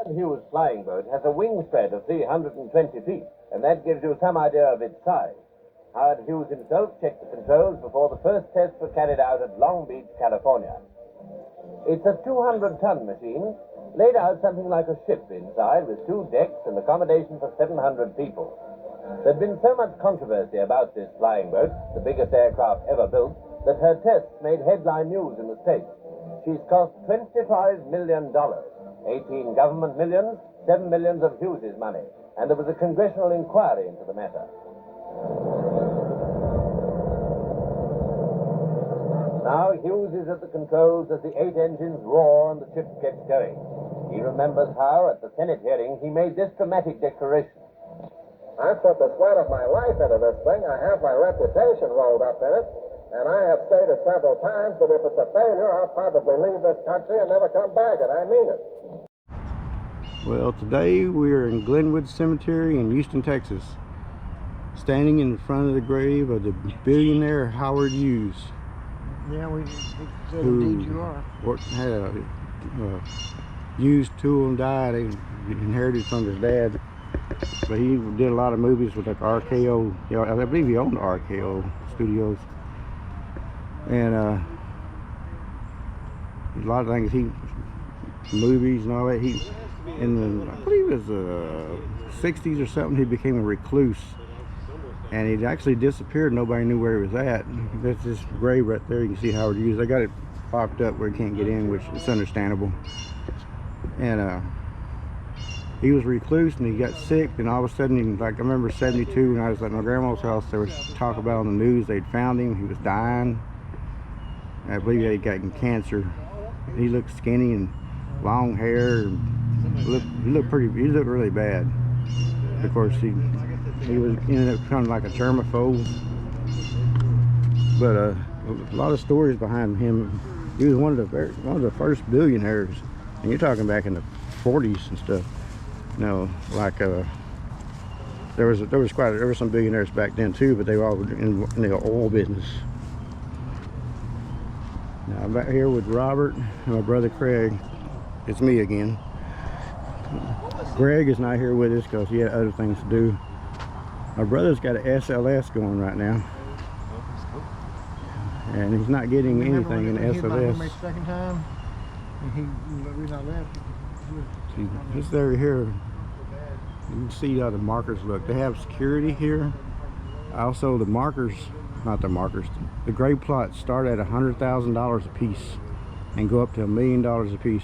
Howard Hughes flying boat has a wingspread of 320 feet, and that gives you some idea of its size. Howard Hughes himself checked the controls before the first tests were carried out at Long Beach, California. It's a 200-ton machine, laid out something like a ship inside, with 2 decks and accommodation for 700 people. There'd been so much controversy about this flying boat, the biggest aircraft ever built, that her tests made headline news in the States. She's cost $25 million, 18 government millions, 7 millions of Hughes's money, and there was a congressional inquiry into the matter. Now Hughes is at the controls as the 8 engines roar and the ship gets going. He remembers how, at the Senate hearing, he made this dramatic declaration. I put the sweat of my life into this thing. I have my reputation rolled up in it, and I have stated several times that if it's a failure, I'll probably leave this country and never come back, and I mean it. Well, today we're in Glenwood Cemetery in Houston, Texas, standing in front of the grave of the billionaire Howard Hughes. Yeah, Who you are. had a used tool and die they inherited from his dad. But he did a lot of movies with like RKO. I believe he owned RKO Studios. And a lot of things, movies and all that. In the, I believe it was the 60s or something, he became a recluse. And he'd actually disappeared. Nobody knew where he was at. That's this grave right there. You can see Howard Hughes. They got it locked up where he can't get in, which is understandable. And he was recluse and he got sick. And all of a sudden, like I remember '72 when I was at my grandma's house, there was talk about on the news they'd found him. He was dying. I believe he'd gotten cancer. He looked skinny and long hair. He looked really bad. Of course, he ended up becoming like a germaphobe. But a lot of stories behind him. He was one of the first billionaires, and you're talking back in the 40s and stuff. You know, like there were some billionaires back then too, but they were all in the oil business. Now I'm back here with Robert and my brother Craig. It's me again. Greg is not here with us because he had other things to do. My brother's got an SLS going right now, and he's not getting anything in SLS. Second time, and we not left. See, this area here, you can see how the markers look. They have security here. Also, the markers, not the markers, the grave plots start at $100,000 a piece and go up to $1 million a piece.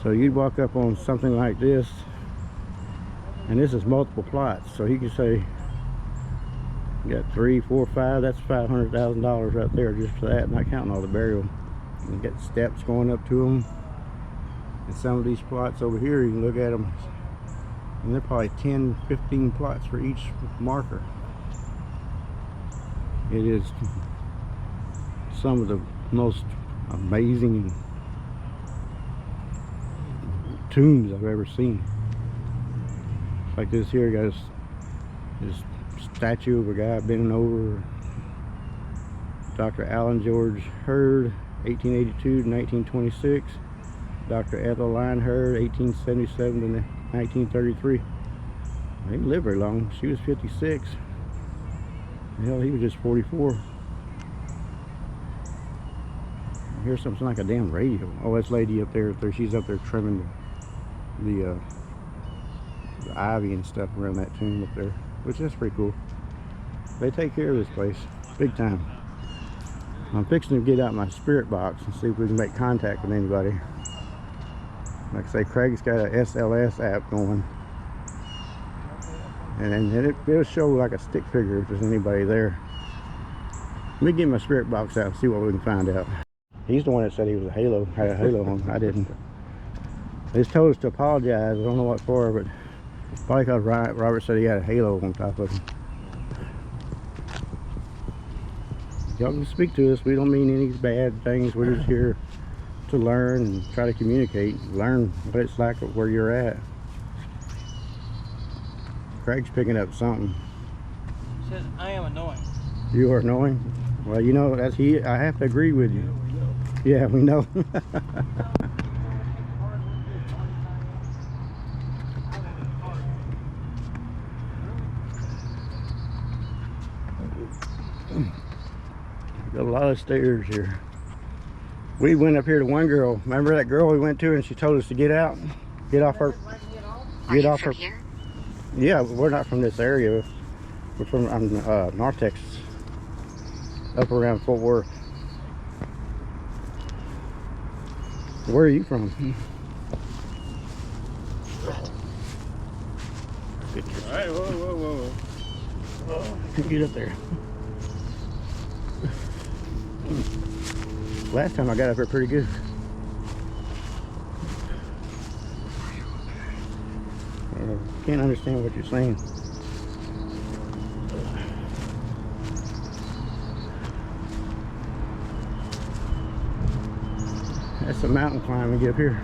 So you'd walk up on something like this, and this is multiple plots. So you can say, you got 3, 4, 5, that's $500,000 right there just for that, not counting all the burial. You got steps going up to them. And some of these plots over here, you can look at them, and they're probably 10, 15 plots for each marker. It is some of the most amazing tombs I've ever seen. Like this here, guys, this statue of a guy bending over. Dr. Allen George Hurd, 1882 to 1926. Dr. Ethel Line Hurd, 1877 to 1933. He didn't live very long. She was 56. Hell, he was just 44. Here's something like a damn radio. Oh, this lady up there, she's up there trimming the ivy and stuff around that tomb up there, which is pretty cool. They take care of this place big time. I'm fixing to get out my spirit box and see if we can make contact with anybody. Like I say, Craig's got a SLS app going, and it'll show like a stick figure if there's anybody there. Let me get my spirit box out and see what we can find out. He's the one that said he was had a halo on. I didn't. They just told us to apologize. I don't know what for, but probably because Robert said he had a halo on top of him. Y'all can speak to us. We don't mean any bad things. We're just here to learn and try to communicate, learn what it's like where you're at. Craig's picking up something. It says I am annoying. You are annoying? Well, you know, that's I have to agree with you. Yeah, we know. lot of stairs here. We went up here to one girl. Remember that girl we went to and she told us to get out? Get off her... Get off her... Here? Yeah, we're not from this area. We're from North Texas. Up around Fort Worth. Where are you from? Alright, whoa. Get up there. Last time I got up here pretty good. Can't understand what you're saying. That's a mountain climb to get up here.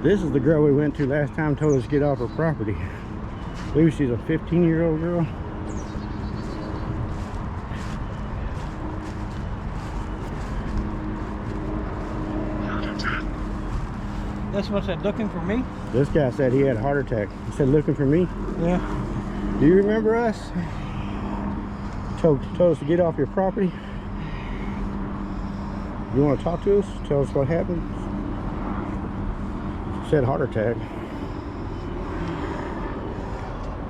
This is the girl we went to last time, told us to get off her property. I believe she's a 15-year-old girl. This one said looking for me? This guy said he had a heart attack. He said looking for me. Yeah. Do you remember us? Told us to get off your property. You want to talk to us? Tell us what happened? Said heart attack.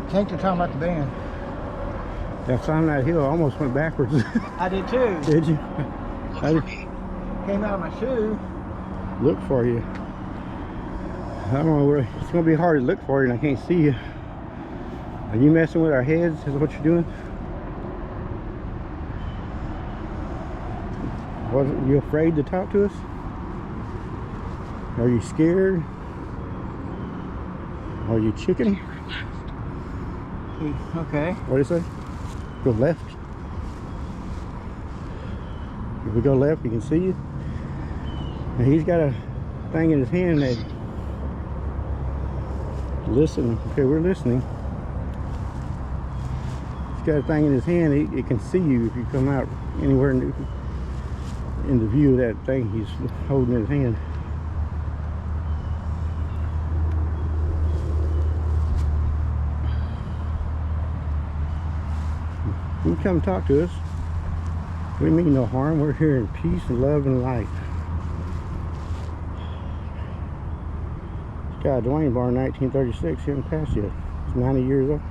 I think they're talking about the band. That climbing that hill, I almost went backwards. I did too. Did you? Came out of my shoe. Look for you. I don't know where. It's gonna be hard to look for you and I can't see you. Are you messing with our heads? Is what you're doing? Are you afraid to talk to us? Are you scared? Are you chicken? Okay. What do you say? Go left. If we go left, you can see you. And he's got a thing in his hand that listen. Okay, we're listening. He's got a thing in his hand. It can see you if you come out anywhere in the view of that thing he's holding in his hand. You can come talk to us. We mean no harm. We're here in peace and love and light. This guy Dwayne born in 1936. He hasn't passed yet. He's 90 years old.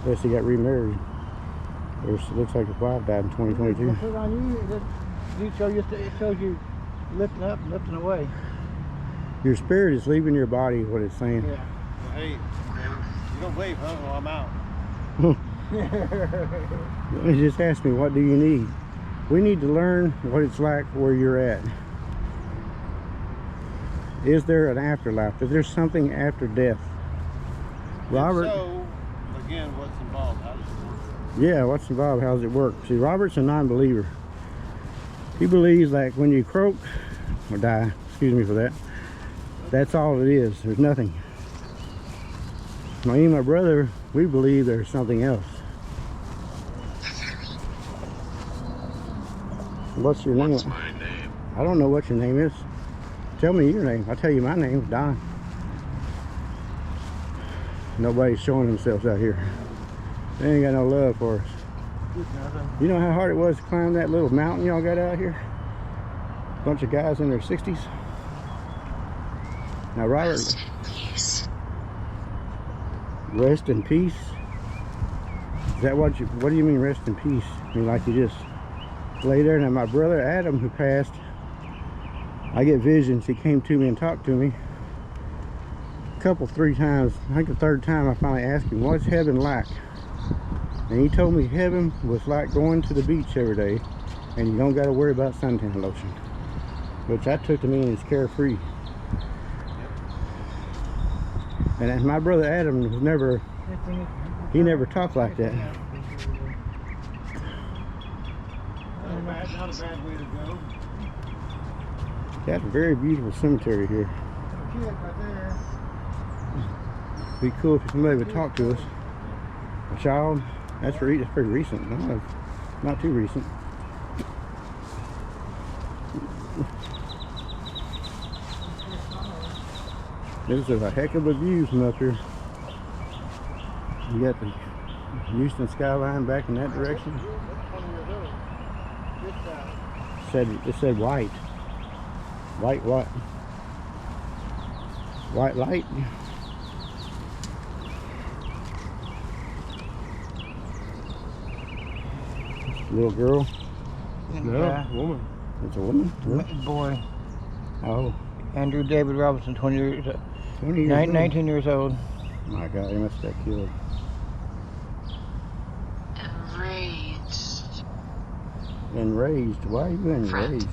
Unless he got remarried. It looks like his wife died in 2022. Put it on you. It shows you lifting up and lifting away. Your spirit is leaving your body, is what it's saying. Yeah. Well, hey, you don't believe, huh? Well, I'm out. He just asked me, what do you need? We need to learn what it's like where you're at. Is there an afterlife? Is there something after death? Robert. So, again, what's involved? How does it work? Yeah, what's involved? How does it work? See, Robert's a non-believer. He believes like when you croak or die, excuse me for that, that's all it is. There's nothing. Me and my brother, we believe there's something else. What's your name? What's my name? I don't know what your name is. Tell me your name. I'll tell you my name, Don. Nobody's showing themselves out here. They ain't got no love for us. You know how hard it was to climb that little mountain y'all got out here? Bunch of guys in their 60s. Now, Robert, rest in peace. Is that what do you mean rest in peace? I mean like you just lay there? Now my brother Adam, who passed, I get visions. He came to me and talked to me three times. I think the third time I finally asked him, what's heaven like? And he told me heaven was like going to the beach every day and you don't got to worry about suntan lotion, which I took to mean it's carefree. And my brother Adam was never talked like that. Not a bad way to go. Got a very beautiful cemetery here. Be cool if somebody would talk to us. A child, that's pretty recent. No, not too recent. This is a heck of a view from up here. You got the Houston skyline back in that direction. It said white. White what? White light. Little girl. No, woman. It's a woman. Really? Boy. Oh. Andrew David Robinson, 20 years, 20 years old. 19 years old. My God, he must have got killed. Enraged. Enraged? Why are you enraged?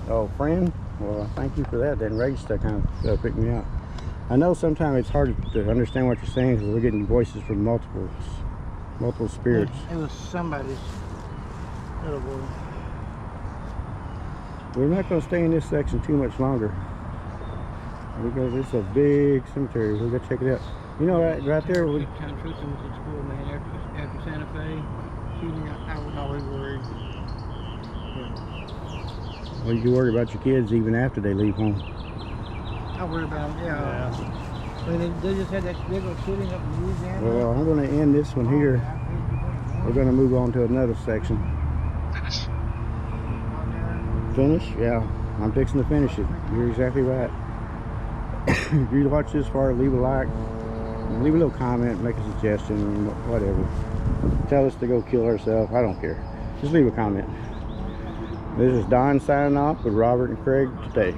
Oh, friend? Well, thank you for that. The enraged stuff kind of picked me up. I know sometimes it's hard to understand what you're saying because we're getting voices from multiple spirits. It was somebody's little boy. We're not going to stay in this section too much longer because it's a big cemetery. We're going to check it out. You know, right there. Tom Tristan was in school, man. After Santa Fe, I was always worried. Yeah. Well, you worry about your kids even after they leave home. I worry about them, yeah. I mean, they just had that big old shooting up in Louisiana. Well, I'm going to end this one here. We're going to move on to another section. Finish? Yeah, I'm fixing to finish it. You're exactly right. If you watch this far, leave a like, leave a little comment, make a suggestion, whatever. Tell us to go kill ourselves. I don't care. Just leave a comment. This is Don signing off with Robert and Craig today.